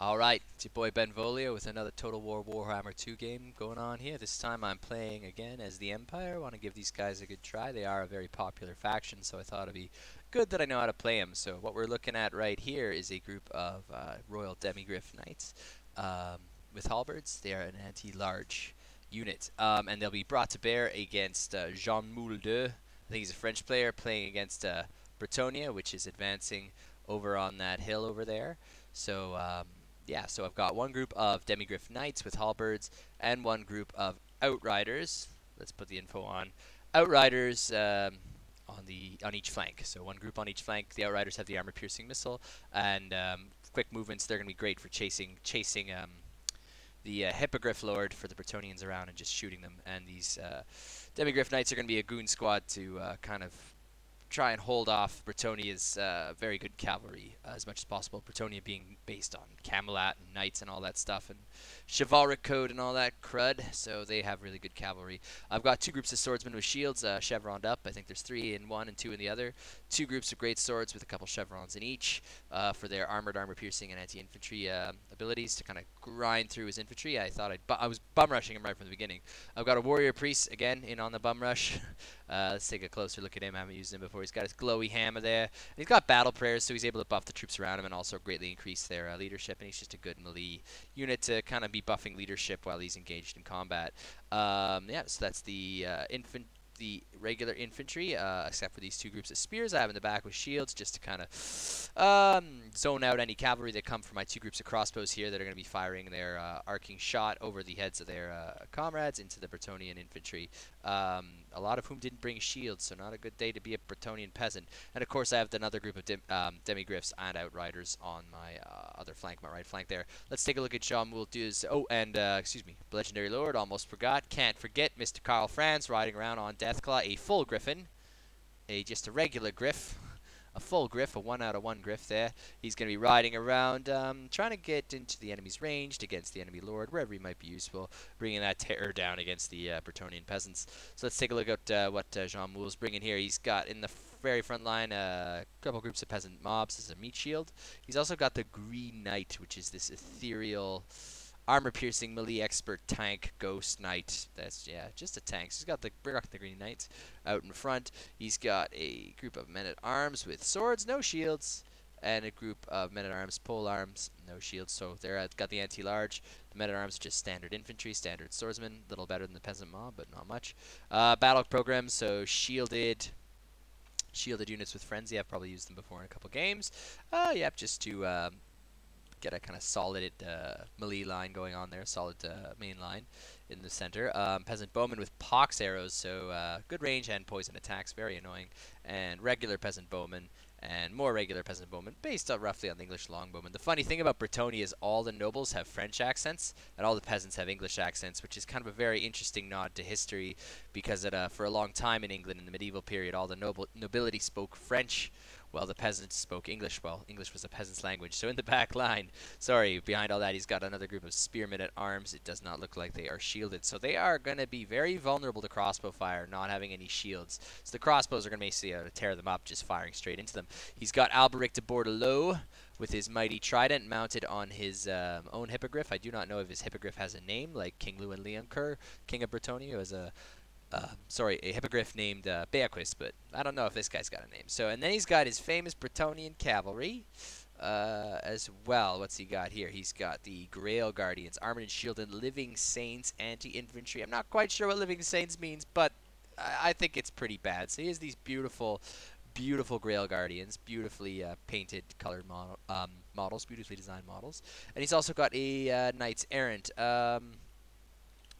Alright, it's your boy xBenv0liox with another Total War Warhammer 2 game going on here. This time I'm playing again as the Empire. I want to give these guys a good try. They are a very popular faction, so I thought it'd be good that I know how to play them. So what we're looking at right here is a group of Royal Demigryph Knights with halberds. They are an anti-large unit, and they'll be brought to bear against Jean-Moul2. I think he's a French player playing against Bretonnia, which is advancing over on that hill over there. So yeah, so I've got one group of Demigryph Knights with halberds and one group of Outriders. Let's put the info on. Outriders on each flank. So one group on each flank. The Outriders have the armor-piercing missile and quick movements. They're going to be great for chasing the Hippogriff Lord for the Bretonnians around and just shooting them. And these Demigryph Knights are going to be a goon squad to kind of try and hold off Bretonnia's very good cavalry as much as possible. Bretonnia being based on Camelot and knights and all that stuff and chivalric code and all that crud, so they have really good cavalry. I've got two groups of swordsmen with shields chevroned up. I think there's 3 in one and 2 in the other. Two groups of great swords with a couple chevrons in each for their armored, armor-piercing, and anti-infantry abilities to kind of grind through his infantry. I was bum rushing him right from the beginning. I've got a warrior priest again in on the bum rush. Let's take a closer look at him. I haven't used him before. He's got his glowy hammer there. And he's got battle prayers, so he's able to buff the troops around him and also greatly increase their leadership. And he's just a good melee unit to kind of be buffing leadership while he's engaged in combat. Yeah, so that's the regular infantry, except for these two groups of spears I have in the back with shields, just to kind of zone out any cavalry that come from my two groups of crossbows here that are going to be firing their arcing shot over the heads of their comrades into the Bretonnian infantry, a lot of whom didn't bring shields, so not a good day to be a Bretonnian peasant. And of course I have another group of Demigryphs and Outriders on my other flank, my right flank there. Let's take a look at Jean-Moul2's, excuse me, Legendary Lord, almost forgot, can't forget Mr. Karl riding around on Deathclaw, a full griffin, just a regular griff, a full griff, a 1 out of 1 griff there. He's going to be riding around, trying to get into the enemy's range against the enemy lord, wherever he might be useful, bringing that terror down against the Bretonnian peasants. So let's take a look at what Jean-Moul's bringing here. He's got in the very front line a couple groups of peasant mobs as a meat shield. He's also got the Green Knight, which is this ethereal armor-piercing, melee expert tank ghost knight. That's, yeah, just a tank. So he's got the Green Knight out in front. He's got a group of men-at-arms with swords, no shields, and a group of men-at-arms, pole arms, no shields. So they're got the anti-large. The men-at-arms are just standard infantry, standard swordsmen, a little better than the peasant mob, but not much. Battle program, so shielded units with frenzy. I've probably used them before in a couple games. Yep, just to get a kind of solid melee line going on there, solid main line in the center. Peasant bowman with pox arrows, so good range and poison attacks, very annoying. And regular peasant bowman and more regular peasant bowman, based roughly on the English longbowman. The funny thing about Bretonnia is all the nobles have French accents and all the peasants have English accents, which is kind of a very interesting nod to history, because for a long time in England in the medieval period, all the nobility spoke French, while the peasants spoke English. Well, English was a peasant's language. So in the back line, behind all that, he's got another group of spearmen at arms. It does not look like they are shielded. So they are going to be very vulnerable to crossbow fire, not having any shields. So the crossbows are going to basically tear them up, just firing straight into them. He's got Alberic de Bordelot with his mighty trident mounted on his own hippogriff. I do not know if his hippogriff has a name, like King Llewellyn Leoncoeur, King of Bretonnia, was a hippogriff named Beatrice, but I don't know if this guy's got a name. So, and then he's got his famous Bretonnian cavalry as well. What's he got here? He's got the Grail Guardians, armored and shielded Living Saints, anti-infantry. I'm not quite sure what Living Saints means, but I think it's pretty bad. So he has these beautiful Grail Guardians, beautifully painted, colored models, beautifully designed models. And he's also got a Knights Errant,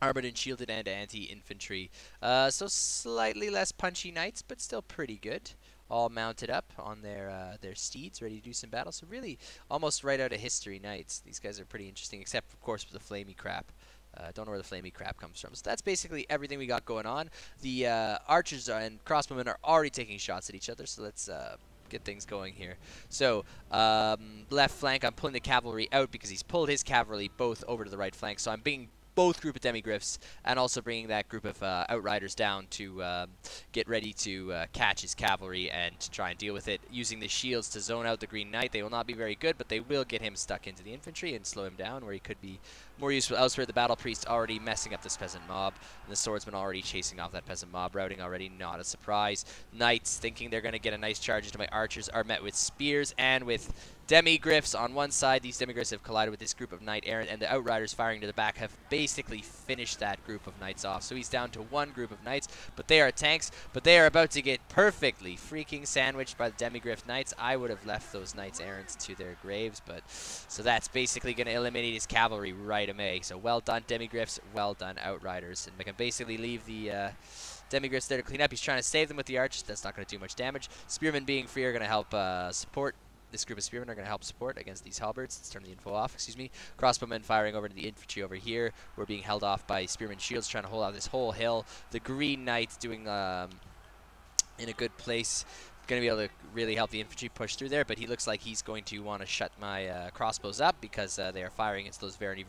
armored and shielded and anti-infantry. So slightly less punchy knights, but still pretty good. All mounted up on their steeds, ready to do some battle. So really, almost right out of history knights. These guys are pretty interesting, except of course with the flamey crap. Don't know where the flamey crap comes from. So that's basically everything we got going on. The archers and crossbowmen are already taking shots at each other. So let's get things going here. So left flank, I'm pulling the cavalry out because he's pulled his cavalry both over to the right flank. So I'm being both group of Demigryphs, and also bringing that group of Outriders down to get ready to catch his cavalry and to try and deal with it. Using the shields to zone out the Green Knight. They will not be very good, but they will get him stuck into the infantry and slow him down where he could be more useful elsewhere. The Battle Priest already messing up this peasant mob, and the Swordsman already chasing off that peasant mob, routing already, not a surprise. Knights, thinking they're going to get a nice charge into my archers, are met with spears and with Demigryphs on one side. These Demigryphs have collided with this group of Knight Errant, and the Outriders firing to the back have basically finished that group of Knights off. So he's down to one group of Knights, but they are tanks, but they are about to get perfectly freaking sandwiched by the Demigryph Knights. I would have left those Knights Errants to their graves, but so that's basically going to eliminate his cavalry right away. So well done, Demigryphs, well done, Outriders. And we can basically leave the Demigryphs there to clean up. He's trying to save them with the archers. That's not going to do much damage. Spearmen being free are going to help support. This group of spearmen are going to help support against these halberds. Let's turn the info off, excuse me. Crossbowmen firing over to the infantry over here. We're being held off by spearmen shields trying to hold out this whole hill. The Green Knight doing in a good place. Going to be able to really help the infantry push through there, but he looks like he's going to want to shut my crossbows up because they are firing against those very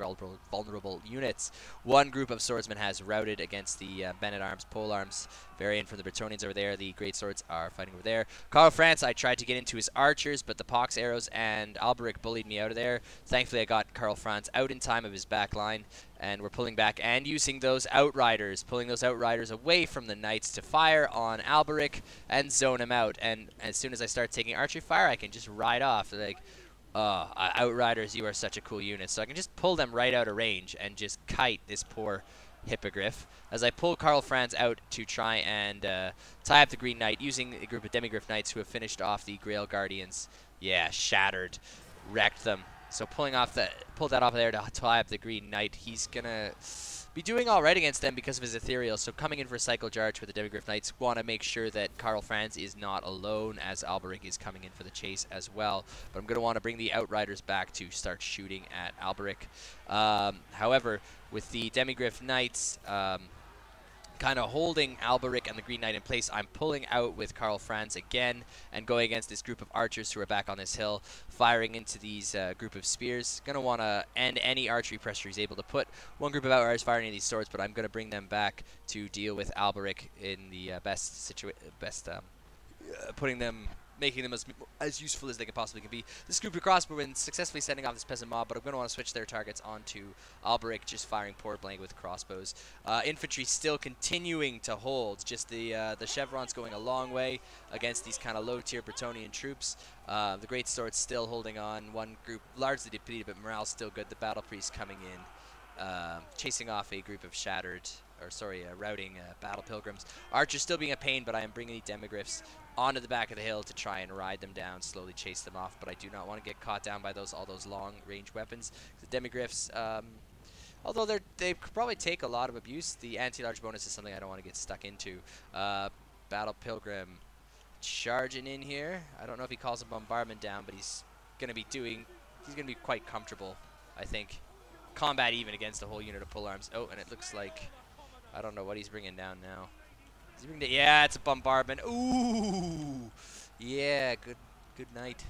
vulnerable units. One group of swordsmen has routed against the men-at-arms, polearms, variant from the Bretonnians over there. The great swords are fighting over there. Karl France, I tried to get into his archers, but the pox arrows and Alberic bullied me out of there. Thankfully, I got Karl France out in time of his back line, and we're pulling back and using those Outriders, pulling those Outriders away from the Knights to fire on Alberic and zone him out. And as soon as I start taking archery fire, I can just ride off. Like, Outriders, you are such a cool unit. So I can just pull them right out of range and just kite this poor Hippogriff. As I pull Karl Franz out to try and tie up the Green Knight, using a group of Demigryph Knights who have finished off the Grail Guardians. Yeah, shattered. Wrecked them. So pulled that off of there to tie up the Green Knight. He's gonna be doing all right against them because of his ethereal. So coming in for a cycle charge for the Demigryph Knights, want to make sure that Karl Franz is not alone as Alberic is coming in for the chase as well. But I'm gonna want to bring the Outriders back to start shooting at Alberic. However, with the Demigryph Knights kind of holding Alberic and the Green Knight in place, I'm pulling out with Karl Franz again and going against this group of archers who are back on this hill, firing into these group of spears. Gonna want to end any archery pressure he's able to put. One group of Outriders firing into these swords, but I'm gonna bring them back to deal with Alberic in the making them as useful as they can possibly be. This group of crossbowmen successfully sending off this peasant mob, but I'm going to want to switch their targets onto Alberic, just firing point blank with crossbows. Infantry still continuing to hold, just the chevrons going a long way against these kind of low-tier Bretonnian troops. The great swords still holding on. One group largely depleted, but morale still good. The battle priest coming in, chasing off a group of routing battle pilgrims. Archers still being a pain, but I am bringing the Demigryphs onto the back of the hill to try and ride them down, slowly chase them off, but I do not want to get caught down by all those long-range weapons. The Demigryphs, although they could probably take a lot of abuse, the anti-large bonus is something I don't want to get stuck into. Battle Pilgrim charging in here. I don't know if he calls a bombardment down, but he's going to be quite comfortable, I think. Combat even against a whole unit of polearms. Oh, and it looks like, I don't know what he's bringing down now. Yeah, it's a bombardment. Ooh, yeah, good night.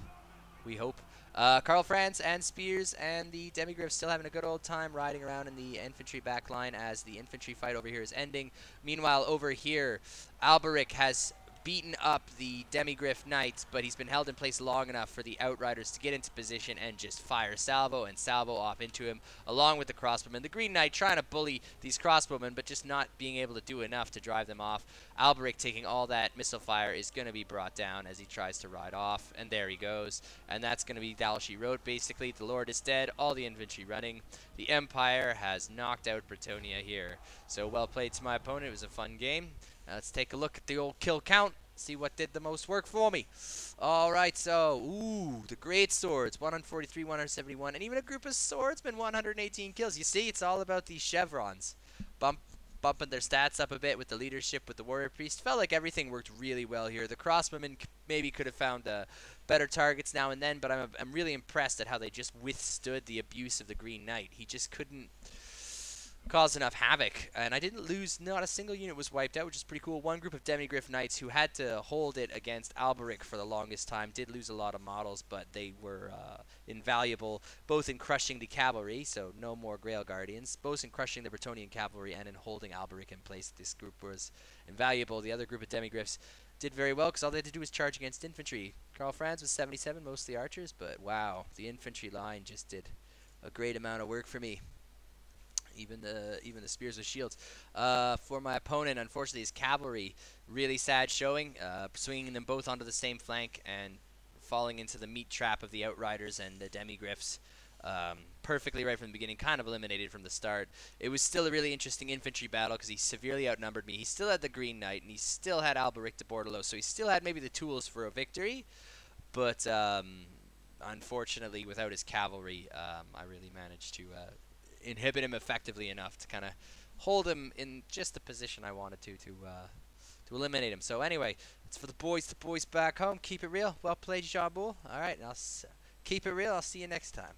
We hope. Karl Franz and Spears and the Demigryphs still having a good old time riding around in the infantry backline as the infantry fight over here is ending. Meanwhile, over here, Alberic has beaten up the Demigryph Knights, but he's been held in place long enough for the Outriders to get into position and just fire salvo and salvo off into him, along with the crossbowmen. The Green Knight trying to bully these crossbowmen, but just not being able to do enough to drive them off. Alberic taking all that missile fire is going to be brought down as he tries to ride off, and there he goes. And that's going to be Thal She Wrote, basically. The Lord is dead, all the infantry running. The Empire has knocked out Bretonnia here. So well played to my opponent. It was a fun game. Now let's take a look at the old kill count. See what did the most work for me. Alright, so, the great swords, 143, 171, and even a group of swordsmen, 118 kills. You see, it's all about these chevrons. Bumping their stats up a bit with the leadership, with the warrior priest. Felt like everything worked really well here. The crossbowmen maybe could have found better targets now and then, but I'm really impressed at how they just withstood the abuse of the Green Knight. He just couldn't... caused enough havoc, and I didn't lose. Not a single unit was wiped out, which is pretty cool. One group of Demigryph Knights who had to hold it against Alberic for the longest time did lose a lot of models, but they were invaluable, both in crushing the cavalry, so no more Grail Guardians, both in crushing the Bretonnian cavalry and in holding Alberic in place. This group was invaluable. The other group of Demigryphs did very well because all they had to do was charge against infantry. Karl Franz was 77, mostly archers, but wow, the infantry line just did a great amount of work for me. Even the spears with shields. For my opponent, unfortunately, his cavalry really sad showing, swinging them both onto the same flank and falling into the meat trap of the Outriders and the Demigryphs. Perfectly right from the beginning, kind of eliminated from the start. It was still a really interesting infantry battle because he severely outnumbered me. He still had the Green Knight, and he still had Alberic de Bordelot, so he still had maybe the tools for a victory, but unfortunately, without his cavalry, I really managed to inhibit him effectively enough to kind of hold him in just the position I wanted to eliminate him. So anyway, it's for the boys back home. Keep it real. Well played, Jean-Moul. All right, and keep it real. I'll see you next time.